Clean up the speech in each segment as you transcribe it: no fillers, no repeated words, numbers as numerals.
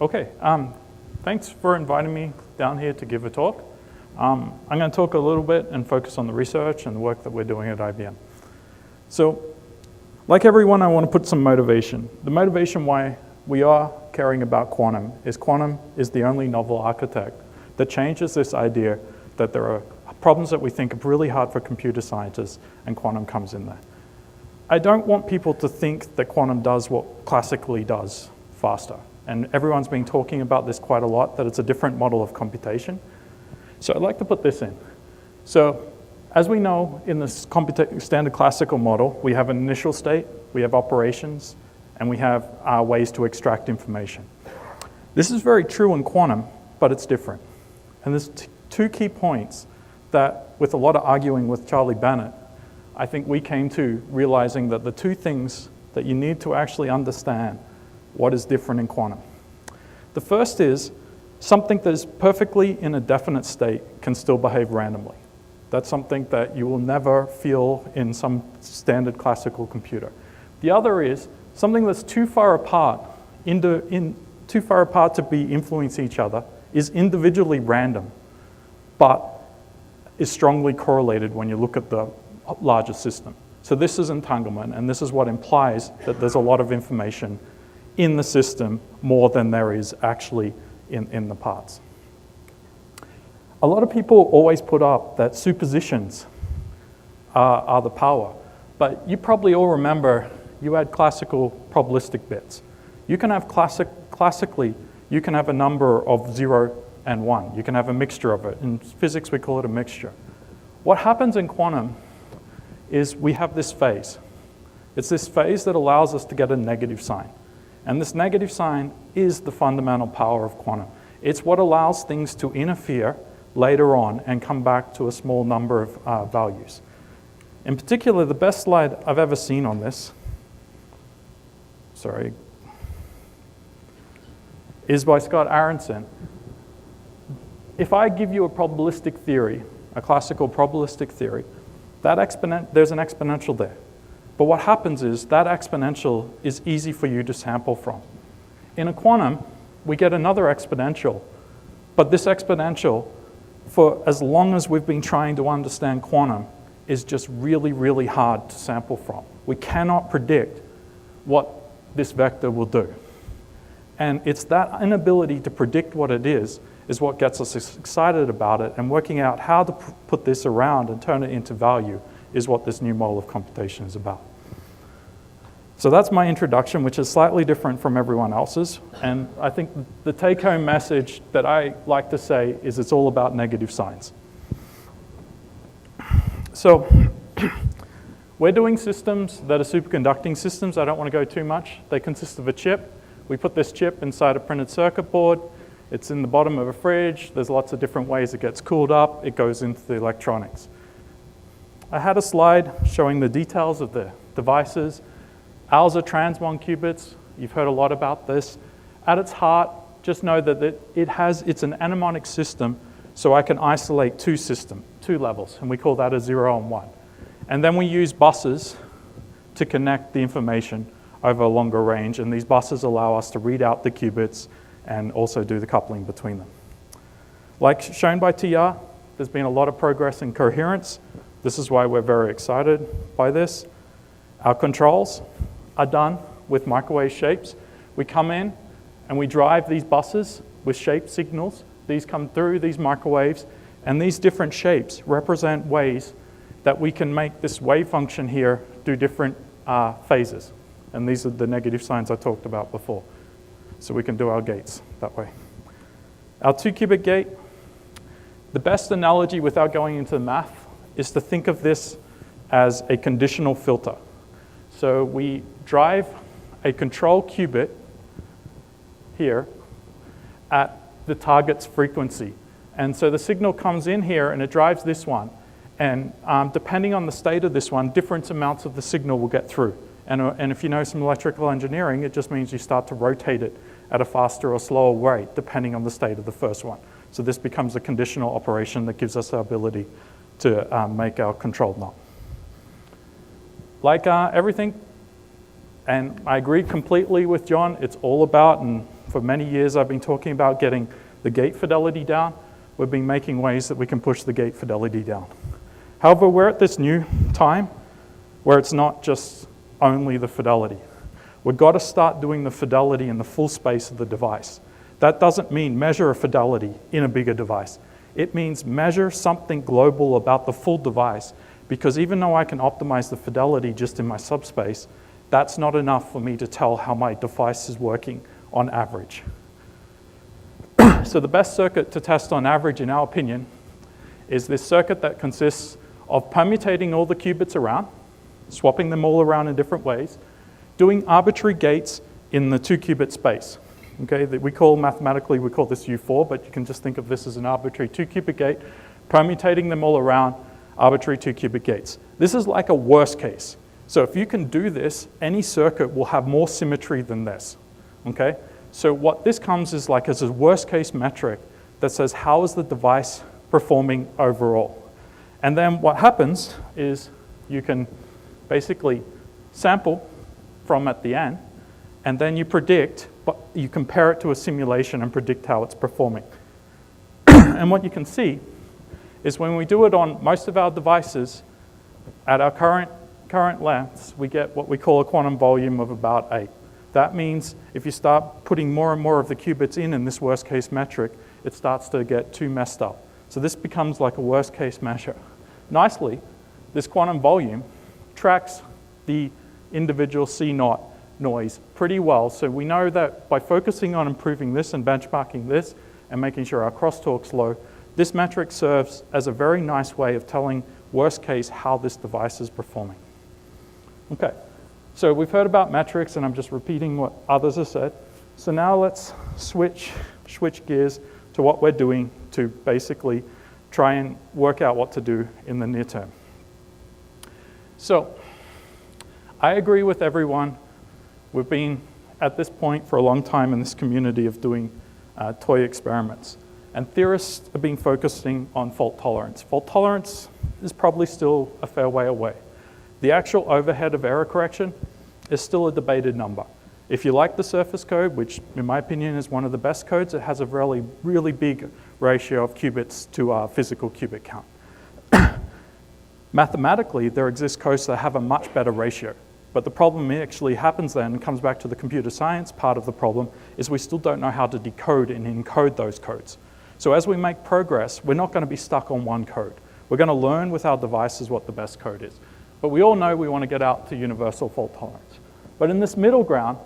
Okay, thanks for inviting me down here to give a talk. I'm going to talk a little bit and focus on the research and the work that we're doing at IBM. So, like everyone, I want to put some motivation. The motivation why we are caring about quantum is the only novel architect that changes this idea that there are problems that we think are really hard for computer scientists, and quantum comes in there. I don't want people to think that quantum does what classically does faster. And everyone's been talking about this quite a lot, that it's a different model of computation. So I'd like to put this in. So as we know, in this standard classical model, we have an initial state, we have operations, and we have ways to extract information. This is very true in quantum, but it's different. And there's two key points that, with a lot of arguing with Charlie Bennett, I think we came to realizing that the two things that you need to actually understand what is different in quantum. The first is something that is perfectly in a definite state can still behave randomly. That's something that you will never feel in some standard classical computer. The other is something that's too far apart, too far apart to be influence each other, is individually random, but is strongly correlated when you look at the larger system. So this is entanglement, and this is what implies that there's a lot of information in the system more than there is actually in the parts. A lot of people always put up that superpositions are the power, but you probably all remember you had classical probabilistic bits. You can have classically, you can have a number of 0 and 1. You can have a mixture of it. In physics, we call it a mixture. What happens in quantum is we have this phase. It's this phase that allows us to get a negative sign. And this negative sign is the fundamental power of quantum. It's what allows things to interfere later on and come back to a small number of values. In particular, the best slide I've ever seen on this, is by Scott Aaronson. If I give you a probabilistic theory, a classical probabilistic theory, there's an exponential there. But what happens is that exponential is easy for you to sample from. In a quantum, we get another exponential, but this exponential, for as long as we've been trying to understand quantum, is just really, really hard to sample from. We cannot predict what this vector will do. And it's that inability to predict what it is what gets us excited about it, and working out how to put this around and turn it into value is what this new model of computation is about. So that's my introduction, which is slightly different from everyone else's. And I think the take-home message that I like to say is it's all about negative signs. So we're doing systems that are superconducting systems. I don't want to go too much. They consist of a chip. We put this chip inside a printed circuit board. It's in the bottom of a fridge. There's lots of different ways it gets cooled up. It goes into the electronics. I had a slide showing the details of the devices. Ours are transmon qubits. You've heard a lot about this. At its heart, just know that it's an anemonic system, so I can isolate two levels, and we call that a 0 and 1. And then we use buses to connect the information over a longer range, and these buses allow us to read out the qubits and also do the coupling between them. Like shown by TR, there's been a lot of progress in coherence. This is why we're very excited by this. Our controls are done with microwave shapes. We come in and we drive these buses with shape signals. These come through these microwaves, and these different shapes represent ways that we can make this wave function here do different phases. And these are the negative signs I talked about before. So we can do our gates that way. Our 2-qubit gate, the best analogy without going into the math is to think of this as a conditional filter. So we drive a control qubit here at the target's frequency. And so the signal comes in here and it drives this one. And depending on the state of this one, different amounts of the signal will get through. And if you know some electrical engineering, it just means you start to rotate it at a faster or slower rate, depending on the state of the first one. So this becomes a conditional operation that gives us the ability to make our controlled knot. Like everything, and I agree completely with John, it's all about, and For many years, I've been talking about getting the gate fidelity down. We've been making ways that we can push the gate fidelity down. However, we're at this new time where it's not just only the fidelity. We've got to start doing the fidelity in the full space of the device. That doesn't mean measure a fidelity in a bigger device. It means measure something global about the full device, because even though I can optimize the fidelity just in my subspace, that's not enough for me to tell how my device is working on average. So the best circuit to test on average, in our opinion, is this circuit that consists of permutating all the qubits around, swapping them all around in different ways, doing arbitrary gates in the 2-qubit space. Okay, that we call mathematically, we call this U4, but you can just think of this as an arbitrary 2-qubit gate, permutating them all around, arbitrary 2-qubit gates. This is like a worst case. So if you can do this, any circuit will have more symmetry than this. Okay? So what this comes is like as a worst case metric that says how is the device performing overall. And then what happens is you can basically sample from at the end, and then you predict, but you compare it to a simulation and predict how it's performing. And what you can see is when we do it on most of our devices, at our current lengths, we get what we call a quantum volume of about 8. That means if you start putting more and more of the qubits in this worst case metric, it starts to get too messed up. So this becomes like a worst case measure. Nicely, this quantum volume tracks the individual C0 noise pretty well. So we know that by focusing on improving this and benchmarking this and making sure our crosstalk's low, this metric serves as a very nice way of telling worst case how this device is performing. Okay. So we've heard about metrics, and I'm just repeating what others have said. So now let's switch gears to what we're doing to basically try and work out what to do in the near term. So I agree with everyone. We've been at this point for a long time in this community of doing toy experiments. And theorists have been focusing on fault tolerance. Fault tolerance is probably still a fair way away. The actual overhead of error correction is still a debated number. If you like the surface code, which in my opinion is one of the best codes, it has a really, really big ratio of qubits to our physical qubit count. Mathematically, there exist codes that have a much better ratio. But the problem actually happens then, and comes back to the computer science part of the problem, is we still don't know how to decode and encode those codes. So as we make progress, we're not going to be stuck on one code. We're going to learn with our devices what the best code is. But we all know we want to get out to universal fault tolerance. But in this middle ground,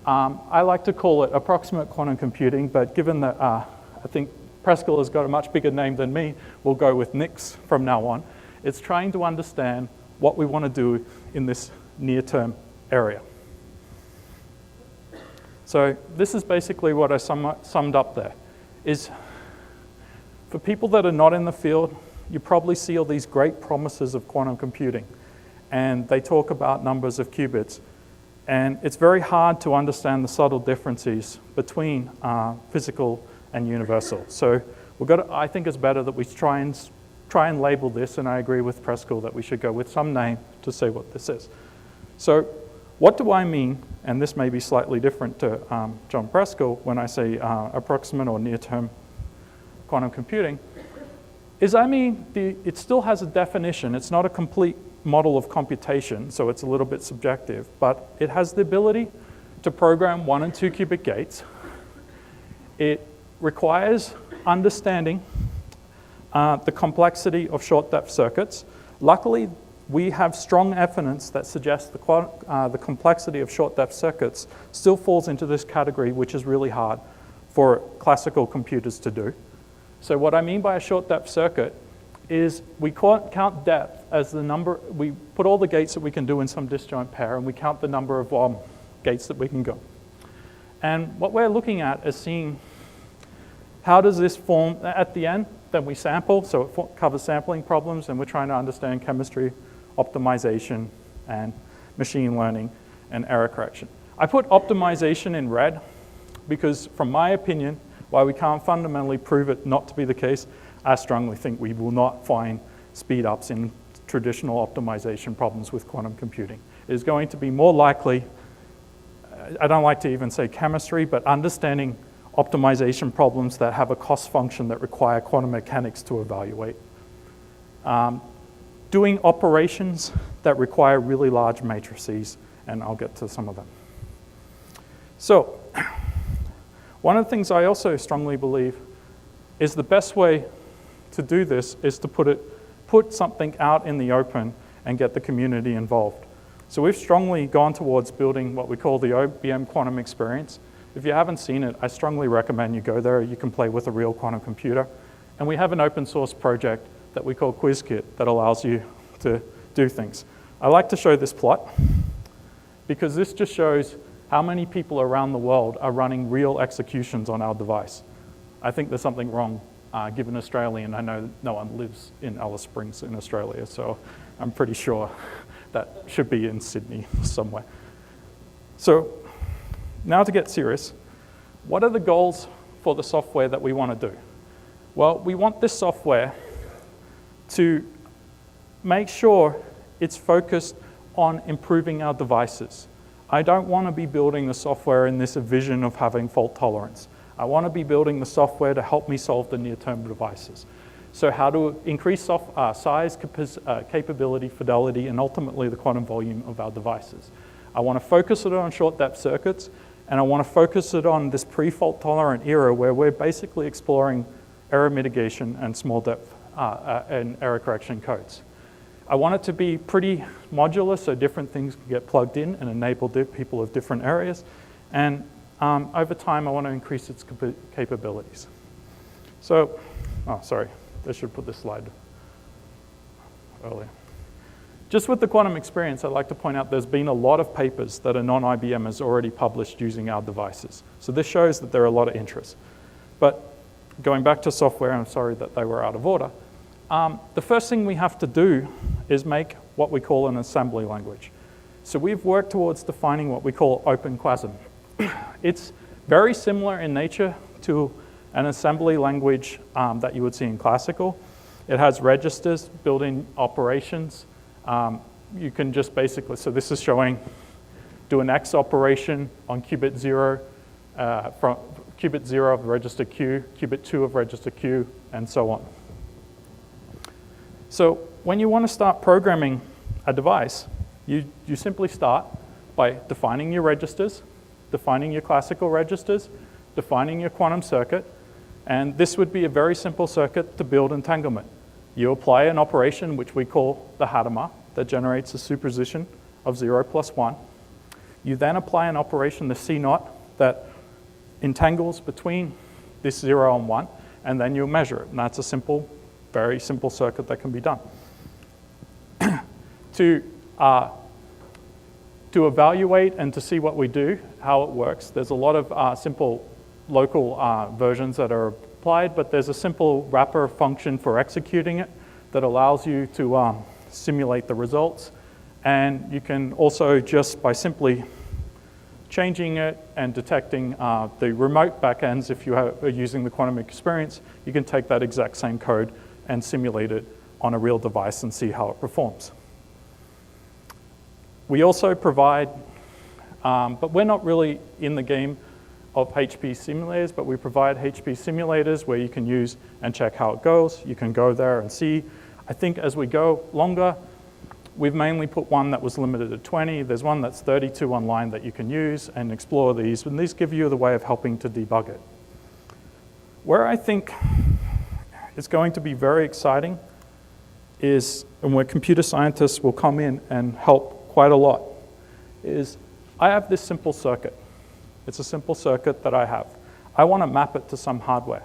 I like to call it approximate quantum computing, but given that I think Preskel has got a much bigger name than me, we'll go with NICS from now on. It's trying to understand what we want to do in this near-term area. So this is basically what I summed up there, is for people that are not in the field, you probably see all these great promises of quantum computing, and they talk about numbers of qubits. And it's very hard to understand the subtle differences between physical and universal. So I think it's better that we try and label this, and I agree with Preskel that we should go with some name to say what this is. So what do I mean, and this may be slightly different to John Preskel when I say approximate or near-term quantum computing, is I mean it still has a definition. It's not a complete model of computation, so it's a little bit subjective, but it has the ability to program 1 and 2 qubit gates. It requires understanding the complexity of short depth circuits. Luckily, we have strong evidence that suggests the complexity of short depth circuits still falls into this category, which is really hard for classical computers to do. So what I mean by a short depth circuit is we count depth as the number, we put all the gates that we can do in some disjoint pair, and we count the number of gates that we can go. And what we're looking at is seeing how does this form at the end. Then we sample, so it covers sampling problems, and we're trying to understand chemistry, optimization, and machine learning, and error correction. I put optimization in red because, from my opinion, while we can't fundamentally prove it not to be the case, I strongly think we will not find speed-ups in traditional optimization problems with quantum computing. It is going to be more likely I don't like to even say chemistry, but understanding optimization problems that have a cost function that require quantum mechanics to evaluate. Doing operations that require really large matrices, and I'll get to some of them. So, one of the things I also strongly believe is the best way to do this is to put something out in the open and get the community involved. So we've strongly gone towards building what we call the IBM Quantum Experience. If you haven't seen it, I strongly recommend you go there. You can play with a real quantum computer. And we have an open source project that we call QuizKit that allows you to do things. I like to show this plot because this just shows how many people around the world are running real executions on our device. I think there's something wrong given Australian. I know no one lives in Alice Springs in Australia, so I'm pretty sure that should be in Sydney somewhere. So now to get serious, what are the goals for the software that we want to do? Well, we want this software to make sure it's focused on improving our devices. I don't want to be building the software in this vision of having fault tolerance. I want to be building the software to help me solve the near-term devices. So how to increase size, capability, fidelity, and ultimately the quantum volume of our devices. I want to focus it on short-depth circuits, and I want to focus it on this pre-fault tolerant era where we're basically exploring error mitigation and small depth and error correction codes. I want it to be pretty modular so different things can get plugged in and enable people of different areas. And over time, I want to increase its capabilities. So, oh, sorry, I should put this slide earlier. Just with the quantum experience, I'd like to point out there's been a lot of papers that a non-IBM has already published using our devices. So this shows that there are a lot of interest. But going back to software, I'm sorry that they were out of order. The first thing we have to do is make what we call an assembly language. So we've worked towards defining what we call OpenQASM. It's very similar in nature to an assembly language that you would see in classical. It has registers, built-in operations. You can just basically, so this is showing, do an X operation on qubit 0, from qubit 0 of register Q, qubit 2 of register Q, and so on. So when you want to start programming a device, you simply start by defining your registers, defining your classical registers, defining your quantum circuit, and this would be a very simple circuit to build entanglement. You apply an operation which we call the Hadamard that generates a superposition of 0 plus 1. You then apply an operation, the C0, that entangles between this 0 and 1, and then you measure it, and that's a simple, very simple circuit that can be done. To evaluate and to see what we do, how it works, there's a lot of simple local versions that are applied, but there's a simple wrapper function for executing it that allows you to simulate the results. And you can also, just by simply changing it and detecting the remote backends, if you are using the quantum experience, you can take that exact same code and simulate it on a real device and see how it performs. We also provide, but we're not really in the game of HP simulators, but we provide HP simulators where you can use and check how it goes. You can go there and see. I think as we go longer, we've mainly put one that was limited to 20. There's one that's 32 online that you can use and explore these, and these give you the way of helping to debug it. Where I think it's going to be very exciting is, and where computer scientists will come in and help quite a lot, is I have this simple circuit. It's a simple circuit that I have. I want to map it to some hardware.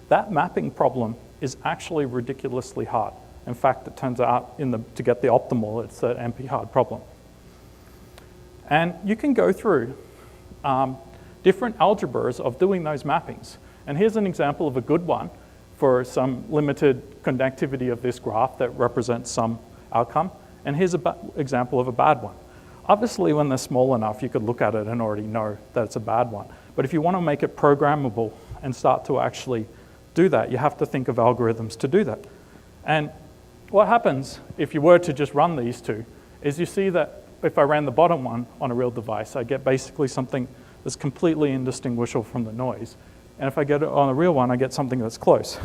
That mapping problem is actually ridiculously hard. In fact, it turns out to get the optimal, it's an NP-hard problem. And you can go through different algebras of doing those mappings. And here's an example of a good one for some limited conductivity of this graph that represents some outcome. And here's an example of a bad one. Obviously, when they're small enough, you could look at it and already know that it's a bad one. But if you want to make it programmable and start to actually do that, you have to think of algorithms to do that. And what happens if you were to just run these two is you see that if I ran the bottom one on a real device, I get basically something that's completely indistinguishable from the noise. And if I get it on a real one, I get something that's close.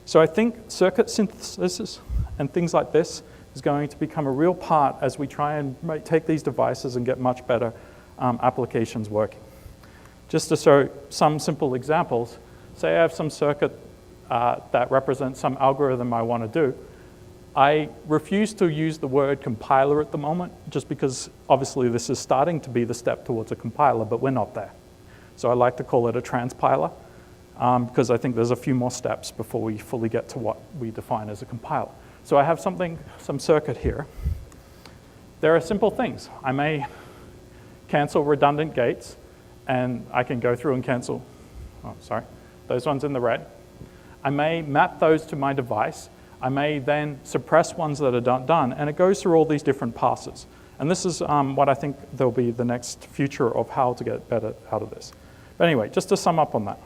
So I think circuit synthesis and things like this is going to become a real part as we try and take these devices and get much better applications working. Just to show some simple examples, say I have some circuit that represents some algorithm I want to do. I refuse to use the word compiler at the moment, just because obviously this is starting to be the step towards a compiler, but we're not there. So I like to call it a transpiler, because I think there's a few more steps before we fully get to what we define as a compiler. So I have some circuit here. There are simple things. I may cancel redundant gates, and I can go through and cancel, those ones in the red. I may map those to my device. I may then suppress ones that are done, and it goes through all these different passes. And this is what I think there'll be the next future of how to get better out of this. But anyway, just to sum up on that,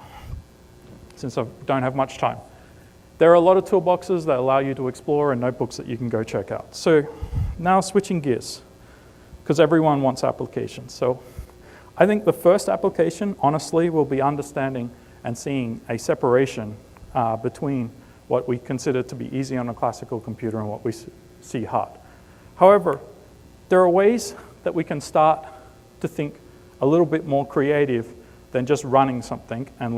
since I don't have much time. There are a lot of toolboxes that allow you to explore and notebooks that you can go check out. So now switching gears, because everyone wants applications. So I think the first application, honestly, will be understanding and seeing a separation between what we consider to be easy on a classical computer and what we see hard. However, there are ways that we can start to think a little bit more creative than just running something and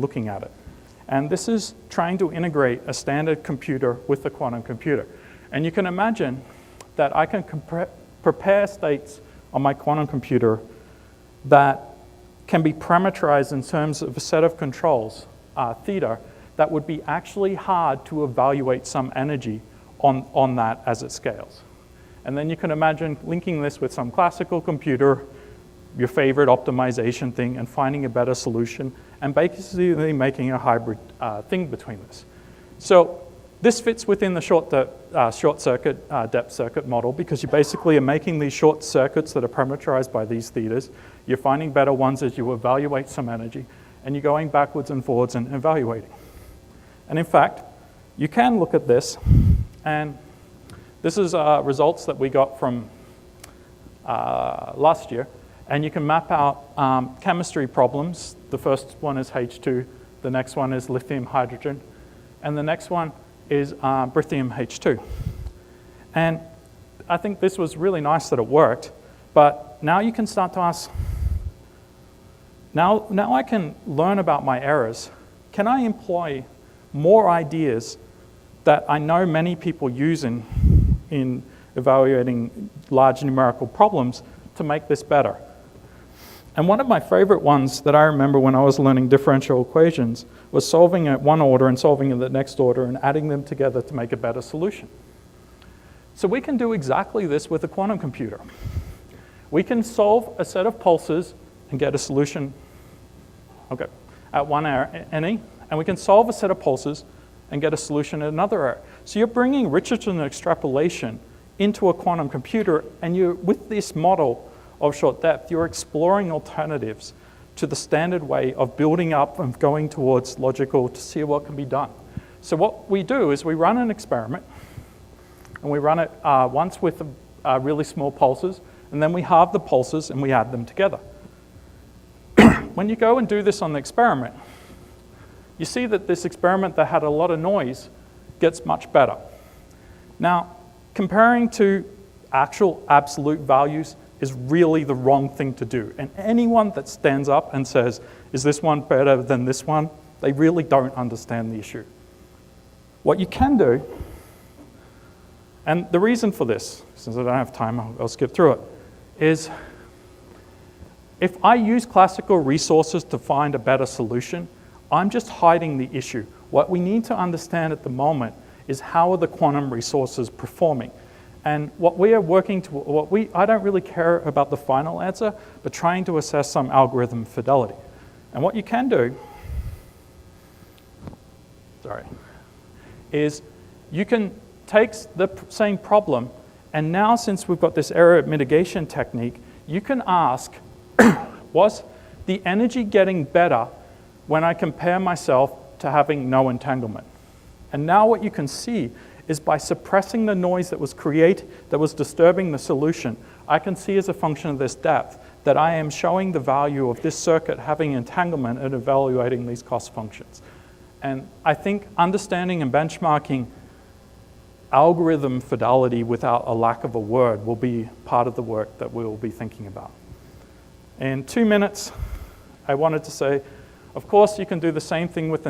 looking at it. And this is trying to integrate a standard computer with a quantum computer. And you can imagine that I can prepare states on my quantum computer that can be parameterized in terms of a set of controls, theta, that would be actually hard to evaluate some energy on that as it scales. And then you can imagine linking this with some classical computer, your favorite optimization thing, and finding a better solution, and basically making a hybrid thing between this. So this fits within the short circuit, depth circuit model, because you basically are making these short circuits that are parameterized by these thetas. You're finding better ones as you evaluate some energy, and you're going backwards and forwards and evaluating. And in fact, you can look at this, and this is results that we got from last year. And you can map out chemistry problems. The first one is H2, the next one is lithium hydrogen, and the next one is beryllium H2. And I think this was really nice that it worked, but now you can start to ask, now I can learn about my errors. Can I employ more ideas that I know many people use in evaluating large numerical problems to make this better? And one of my favorite ones that I remember when I was learning differential equations was solving at one order and solving in the next order and adding them together to make a better solution. So we can do exactly this with a quantum computer. We can solve a set of pulses and get a solution at one NE, and we can solve a set of pulses and get a solution at another error. So you're bringing Richardson extrapolation into a quantum computer, and with this model of short depth, you're exploring alternatives to the standard way of building up and going towards logical to see what can be done. So what we do is we run an experiment, and we run it once with really small pulses, and then we halve the pulses and we add them together. When you go and do this on the experiment, you see that this experiment that had a lot of noise gets much better. Now, comparing to actual absolute values is really the wrong thing to do. And anyone that stands up and says, is this one better than this one? They really don't understand the issue. What you can do, and the reason for this, since I don't have time, I'll skip through it, is if I use classical resources to find a better solution, I'm just hiding the issue. What we need to understand at the moment is how are the quantum resources performing. And what we are working to, I don't really care about the final answer, but trying to assess some algorithm fidelity. And what you can do, is you can take the same problem, and now since we've got this error mitigation technique, you can ask, was the energy getting better when I compare myself to having no entanglement? And now what you can see is by suppressing the noise that was disturbing the solution, I can see as a function of this depth that I am showing the value of this circuit having entanglement and evaluating these cost functions. And I think understanding and benchmarking algorithm fidelity without a lack of a word will be part of the work that we will be thinking about. In 2 minutes, I wanted to say, of course, you can do the same thing with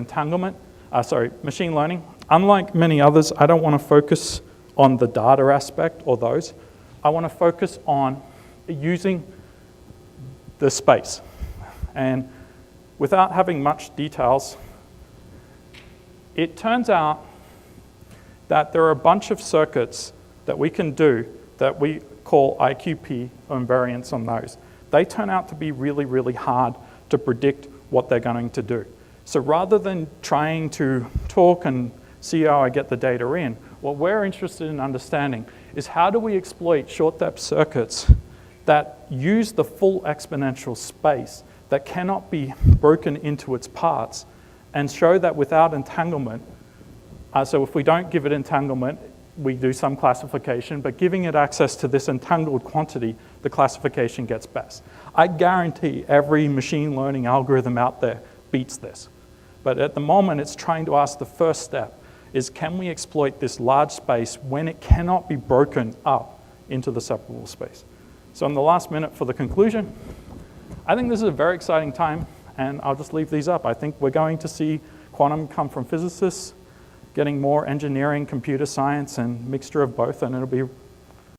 machine learning. Unlike many others, I don't want to focus on the data aspect or those. I want to focus on using the space. And without having much details, it turns out that there are a bunch of circuits that we can do that we call IQP or invariants on those. They turn out to be really, really hard to predict what they're going to do. So rather than trying to talk and see how I get the data in, what we're interested in understanding is how do we exploit short depth circuits that use the full exponential space that cannot be broken into its parts and show that without entanglement, so if we don't give it entanglement, we do some classification, but giving it access to this entangled quantity, the classification gets best. I guarantee every machine learning algorithm out there beats this. But at the moment, it's trying to ask the first step is can we exploit this large space when it cannot be broken up into the separable space? So in the last minute for the conclusion, I think this is a very exciting time, and I'll just leave these up. I think we're going to see quantum come from physicists, getting more engineering, computer science, and mixture of both, and it'll be